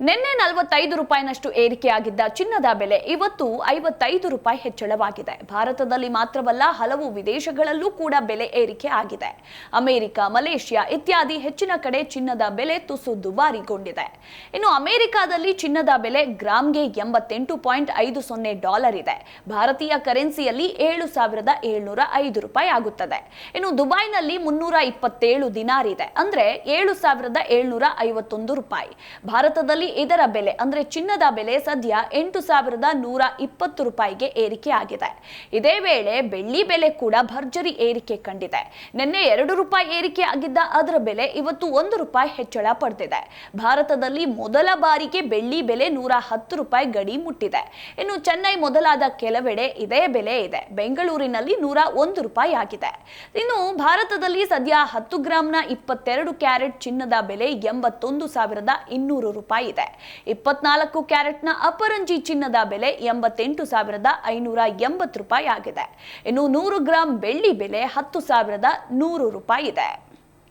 ನಿನ್ನೆ 45 ರೂಪಾಯಿನಷ್ಟು ಏರಿಕೆಯಾಗಿದ್ದ ಚಿನ್ನದ ಬೆಲೆ ಇವತ್ತು 55 ರೂಪಾಯಿ ಹೆಚ್ಚಳವಾಗಿದೆ. ಭಾರತದಲ್ಲಿ ಮಾತ್ರವಲ್ಲ, ಹಲವು ವಿದೇಶಗಳಲ್ಲೂ ಕೂಡ ಬೆಲೆ ಏರಿಕೆ ಆಗಿದೆ. ಅಮೆರಿಕ, ಮಲೇಷ್ಯಾ ಇತ್ಯಾದಿ ಹೆಚ್ಚಿನ ಕಡೆ ಚಿನ್ನದ ಬೆಲೆ ತುಸು ದುಬಾರಿಗೊಂಡಿದೆ. ಇನ್ನು ಅಮೆರಿಕಾದಲ್ಲಿ ಚಿನ್ನದ ಬೆಲೆ ಗ್ರಾಂಗೆ $88.50 ಇದೆ. ಭಾರತೀಯ ಕರೆನ್ಸಿಯಲ್ಲಿ 7,705 ರೂಪಾಯಿ ಆಗುತ್ತದೆ. ಇನ್ನು ದುಬೈನಲ್ಲಿ 327 ದಿನಾರ್ ಇದೆ, ಅಂದ್ರೆ 7,751 ರೂಪಾಯಿ. ಭಾರತದಲ್ಲಿ ಇದರ ಬೆಲೆ ಅಂದ್ರೆ ಚಿನ್ನದ ಬೆಲೆ ಸದ್ಯ 8,120 ರೂಪಾಯಿಗೆ ಏರಿಕೆ ಆಗಿದೆ. ಇದೇ ವೇಳೆ ಬೆಳ್ಳಿ ಬೆಲೆ ಕೂಡ ಭರ್ಜರಿ ಏರಿಕೆ ಕಂಡಿದೆ. ನಿನ್ನೆ 2 ರೂಪಾಯಿ ಏರಿಕೆ ಆಗಿದ್ದ ಅದರ ಬೆಲೆ ಇವತ್ತು 1 ರೂಪಾಯಿ ಹೆಚ್ಚಳ ಪಡೆದಿದೆ. ಭಾರತದಲ್ಲಿ ಮೊದಲ ಬಾರಿಗೆ ಬೆಳ್ಳಿ ಬೆಲೆ 110 ರೂಪಾಯಿ ಗಡಿ ಮುಟ್ಟಿದೆ. ಇನ್ನು ಚೆನ್ನೈ ಮೊದಲಾದ ಕೆಲವೆಡೆ ಇದೇ ಬೆಲೆ ಇದೆ. ಬೆಂಗಳೂರಿನಲ್ಲಿ 101 ರೂಪಾಯಿ ಆಗಿದೆ. ಇನ್ನು ಭಾರತದಲ್ಲಿ ಸದ್ಯ 10 ಗ್ರಾಂನ 22 ಕ್ಯಾರೆಟ್ ಚಿನ್ನದ ಬೆಲೆ 81,200 ರೂಪಾಯಿ ಇದೆ. 24 ಕ್ಯಾರೆಟ್ನ ಅಪರಂಜಿ ಚಿನ್ನದ ಬೆಲೆ 88,580 ರೂಪಾಯಿ ಆಗಿದೆ. ಇನ್ನು 100 ಗ್ರಾಂ ಬೆಳ್ಳಿ ಬೆಲೆ 10,100 ರೂಪಾಯಿ ಇದೆ.